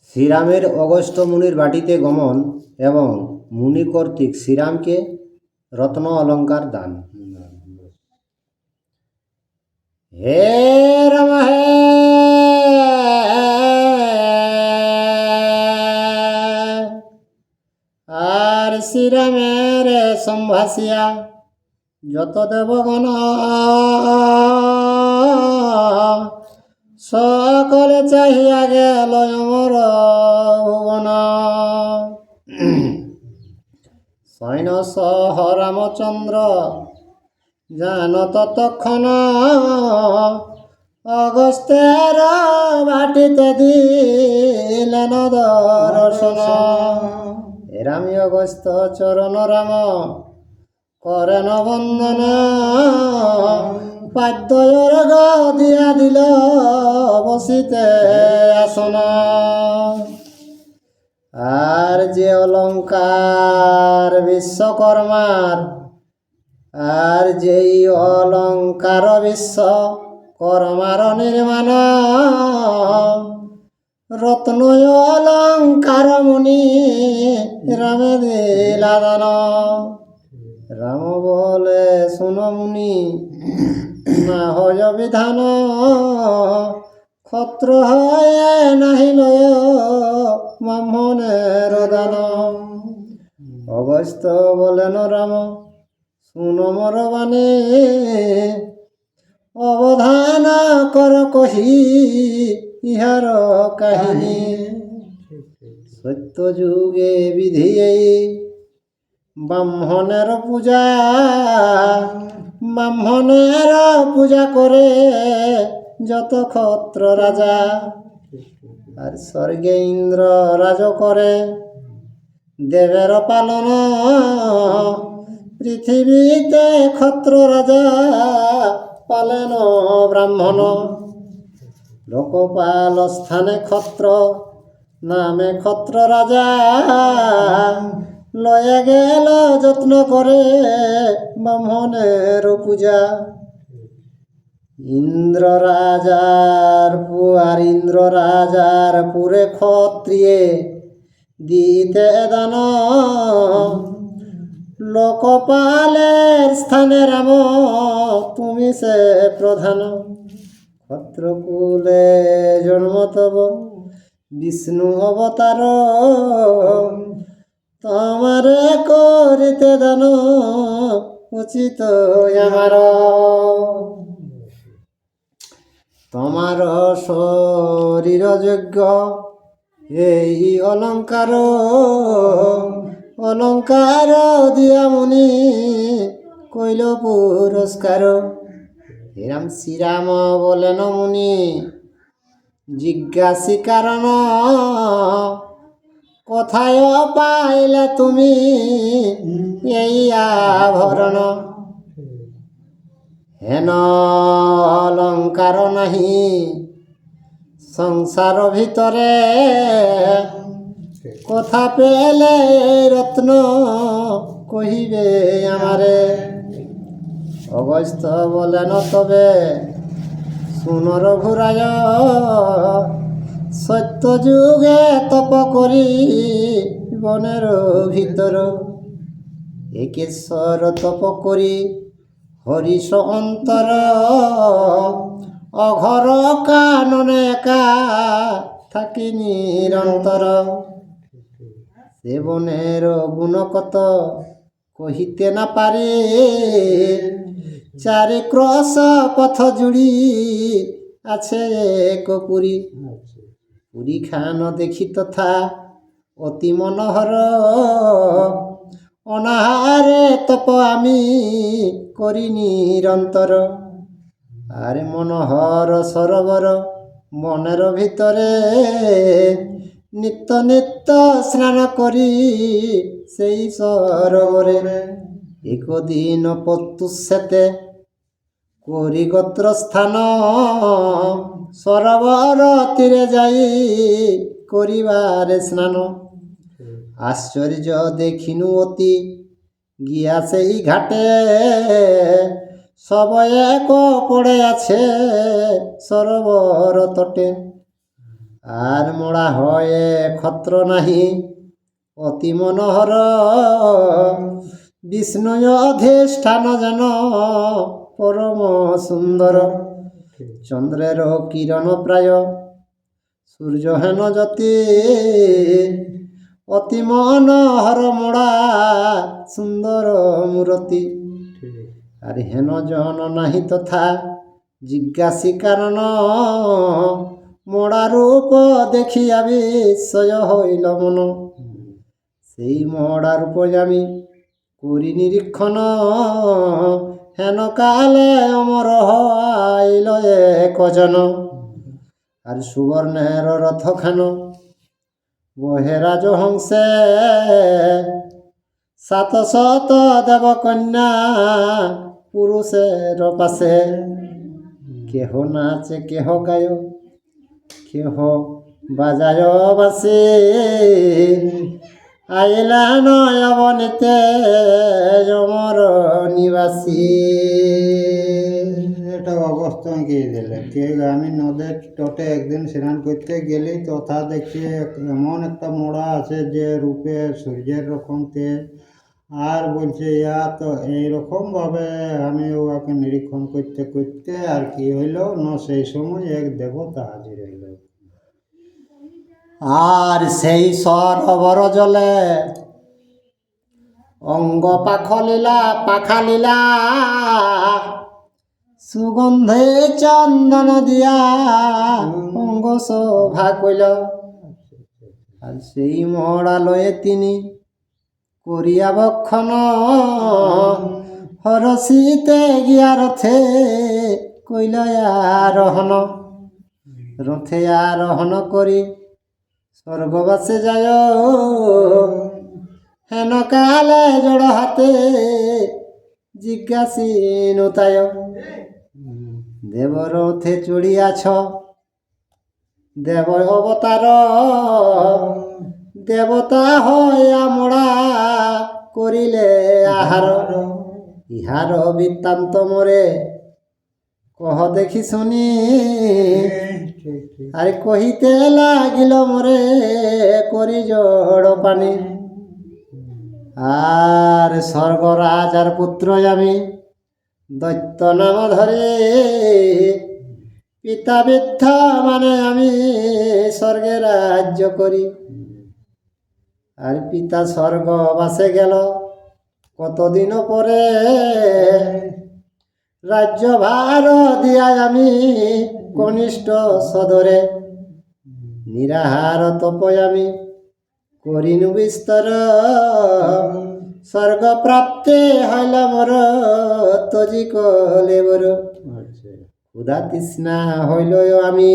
শ্রীরামের অগস্ত্য মুনির বাটিতে গমন এবং মুনি কর্তৃক শ্রীরামকে রত্ন অলঙ্কার দান। হে রাম হে আর শ্রীরামের সম্ভাসিয়া যত দেবগণ সকলে চাহিয়া গেল অমর ভুবন। সৈন্য সহ রামচন্দ্র জান ততক্ষণ অগস্ত্যের বাটিতে দিলেন দর্শন। রামী অগস্ত্য চরণ রাম করেন বন্দন, পাদ্যর দিয়া দিল বসিতে আসন। আর যে অলঙ্কার বিশ্বকর্মার, আর যেই অলঙ্কার বিশ্বকর্মার নির্মাণ, রত্ন অলঙ্কার মুনি রামে দিলা দান। রাম বলে শুন মুনি না হয় বিধান, ক্ষত্র হয়ে নাহি লয় ব্রাহ্মণের দান। অগস্ত্য বলেন রাম শুন মোর বাণী, অবধান কর কহি ইহার কাহিনী। সত্য যুগে বিধি ব্রাহ্মণের পূজা, ব্রাহ্মণের পূজা করে যত ক্ষত্র রাজা। আর স্বর্গে ইন্দ্র রাজ করে দেবের পালন, পৃথিবীতে ক্ষত্র রাজা পালেন ব্রাহ্মণ। লোকপাল স্থানে ক্ষত্র নামে ক্ষত্র রাজা, লয়ে গেল যত্ন করে ব্রাহ্মণের পূজা। ইন্দ্র রাজার পুরে ক্ষত্রিয়ে দিতে দান, লোকপালের স্থানে রাম তুমি সে প্রধান। ক্ষত্রকুলে জন্ম তব বিষ্ণু অবতার, তোমারে করিতে দান উচিত আমার। তোমার শরীর যোগ্য এই অলঙ্কার, অলঙ্কার দিয়া মুনি কইল পুরস্কার। রাম শ্রীরাম বলেন মুনি জিজ্ঞাসি কারণ, কোথায় পাইলে তুমি এই আভরণ। হেন অলঙ্কার নাহি সংসার ভিতরে, কথা পেলে রত্ন কহিবে আমারে। অগস্ত্য বলেন তবে শুন রঘুরায়, সত্য যুগে তপ করি বনের ভিতর, একেশ্বর তপ করি হরিষ অন্তর। অঘর কাননে একা থাকি নিরন্তর, সে বনের গুণ কত কহিতে না পারে। চারি ক্রস পথ জুড়ি আছে এক পুরী, পুরী খান দেখি তথা অতি মনোহর। অনাহারে তপ আমি করি নিরন্তর, আরে মনোহর সরোবর মনের ভিতরে, নিত্য নিত্য স্নান করি সেই সরোবরে। একদিন পত্যুষেতে করি গোত্র স্থান, সরোবর তীরে যাই করিবারে স্নান। আশ্চর্য দেখিনু অতি গিয়া সেই ঘাটে, সব এক পড়ে আছে সরোবর তটে। আর মোড়া হয়ে ক্ষত্র নাহি অতি মনোহর বিষ্ণুয় অধিষ্ঠান যেন পরম সুন্দর চন্দ্রের কিরণ প্রায় সূর্য হেন জ্যোতি অতি মনোহর মোড়া সুন্দর মূরতি আর হেন জন নাহি তথা জিজ্ঞাসী কারণ মোড়া রূপ দেখিয়া বিস্ময় হইল মন সেই মোড়া রূপ আমি করি নিরীক্ষণ হেন কালে অমর হইল একজন আর সুবর্ণের রথ খান বহে রাজহংসে 700 দেব কন্যা পুরুষের পাশে কেহ নাচে কেহ গায় কেহ বাজায় বাসি আইলা নয় বনিতে অমর নিবাসী। এটা অবস্থা এঁকে দিলে কে আমি নদের তটে একদিন স্নান করতে গেলি তথা দেখছি এমন একটা মোড়া আছে যে রূপে সূর্যের রকম তেজ আর বলছে ইয়া তো এইরকমভাবে আমি ওকে নিরীক্ষণ করতে করতে আর কি হইল না সেই সময় এক দেবতা হাজির হইল আর সেই সরোবর জলে অঙ্গ পাখালিলা সুগন্ধে চন্দন দিয়া অঙ্গ শোভা কইল আর সেই মড়ালয়ে তিনি করিয়া বক্ষণ হরসিতে গিয়া রথে কইল আরোহণ রথে আরোহণ করি স্বর্গবাসে যায় হেন কালে জোড় হাতে জিজ্ঞাসী নতায় দেবরথে চড়িয়াছ দেব অবতার দেবতা হইয়া মোড়া করিলে আহার ইহার বৃত্তান্ত মোরে কহ দেখি শুনি আরে কহিতে লাগিল মোরে করি জড় পানি আর স্বর্গরাজার পুত্র আমি দৈত্য নাম ধরে পিতা বৃদ্ধা মানে আমি স্বর্গে রাজ্য করি আর পিতা স্বর্গবাসে গেল কতদিন পরে রাজ্য ভার দিয়া আমি কনিষ্ঠ সদরে নিরাহার তপয় আমি করিনু বিস্তর স্বর্গ প্রাপ্তি হইল মোর তজি কলে বর ক্ষুধা তৃষ্ণা হইল আমি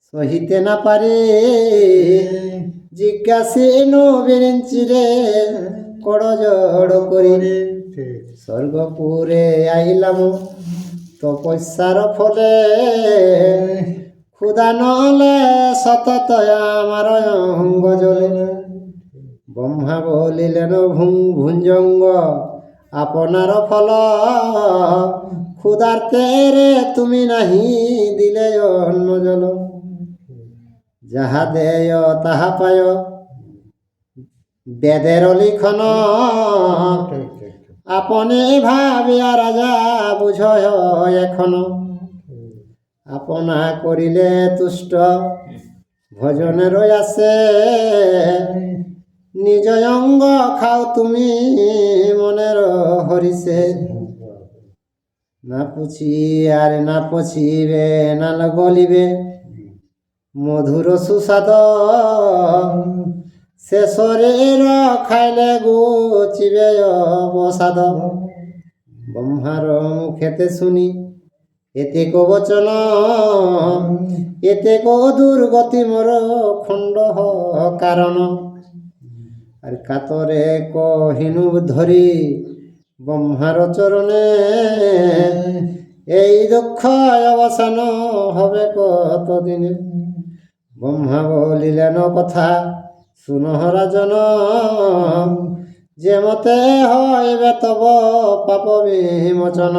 সহিতে না পারি জিজ্ঞাসিনু বিরিঞ্চিরে কড় জড় করি স্বর্গপুরে আইলাম তপস্যার ফলে ক্ষুধা নহলে সতত আমার অঙ্গ জলে ব্রহ্মা বলিলেন ভুঞ্জঙ্গ আপনার ফল ক্ষুধার্তেরে তুমি নাহি দিলে অন্ন জল যাহা দেয় তাহা পায় বেদের লিখন আপনি ভাবিয়া রাজা বুঝ এখন আপনা করিলে তুষ্ট ভজনের আসে নিজ অঙ্গ খাও তুমি মনের হরিষে না পুছি আর না পছিবে না গলিবে মধুর সুস্বাদ সে শরীর খাইলে গুচিবে অবসাদ ব্রহ্মার মুখেতে শুনি এতে কো বচন এতে কো দুর্গতি মোর খণ্ড কারণ আর কাতরে কহিনু ধরি ব্রহ্মার চরণে এই দুঃখ অবসান হবে কতদিনে ব্রহ্মা বলিলেন কথা শুনহ রাজন যে মতে হইবে তব পাপ বিমোচন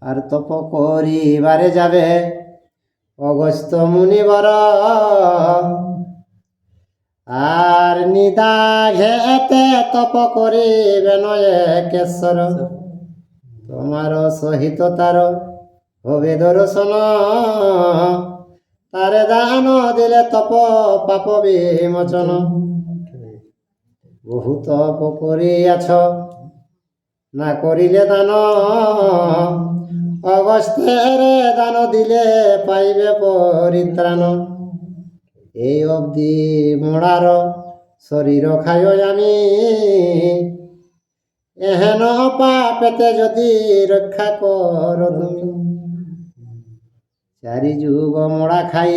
আর তপ করিবারে যাবে অগস্ত্য মুনিবর আর নিদা ঘেতে তপ করিবেন একেশ্বর। তোমার সহিত তার হবে দর্শন, তারে দান দিলে তপ পাপ বিমোচন। বহু তপ করিয়াছ না করিলে দান, অগস্ত্যের দান দিলে পাইবে পরিত্রাণ। এই অবধি মোড়ার শরীর খায় আমি, এহেন পাপেতে যদি রক্ষা কর তুমি। চারি যুগ মোড়া খাই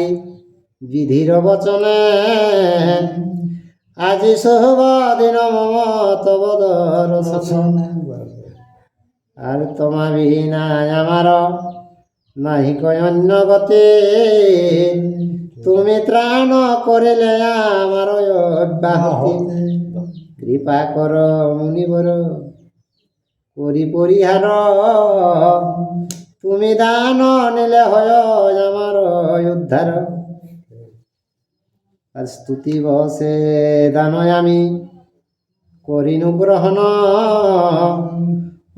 বিধির বচনে, আজি শুভ দিন মম তব দর্শন। আর তোমা বিনা আমার নাহি কয় অন্য গতি, তুমি ত্রাণ করিলে আমার অব্যাহতি। কৃপা কর মুনিবর করি পরিহার, তুমি দান নিলে হয় আমার উদ্ধার। আর স্তুতি বসে দান আমি করিনু গ্রহণ,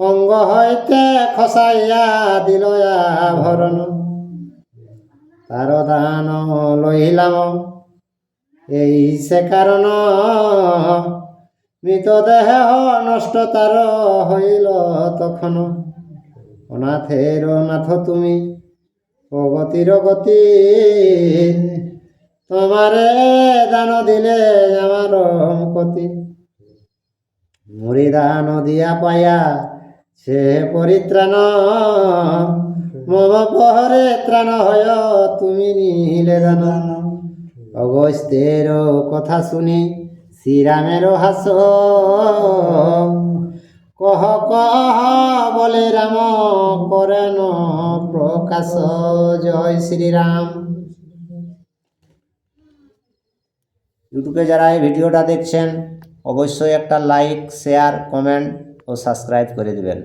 অঙ্গ হইতে খসাইয়া দিল আভরণ। তার দান লইলাম এই সে কারণ, মৃতদেহ নষ্ট তার হইল তখন। অনাথের নাথ তুমি অগতির গতি, তোমারে দান দিলে আমার মুক্তি। মরি দান দিয়া পায়া সে পরিত্রাণ, মম পহরে ত্রাণ হয় তুমি নিলে দান। অগস্ত্যের কথা শুনি শ্রীরামের হাস, কহ কহ বলে রাম করেন প্রকাশ। জয় শ্রীরাম। ইউটিউবে যারা এই ভিডিওটা দেখছেন অবশ্যই একটা লাইক, শেয়ার, কমেন্ট ও সাবস্ক্রাইব করে দেবেন।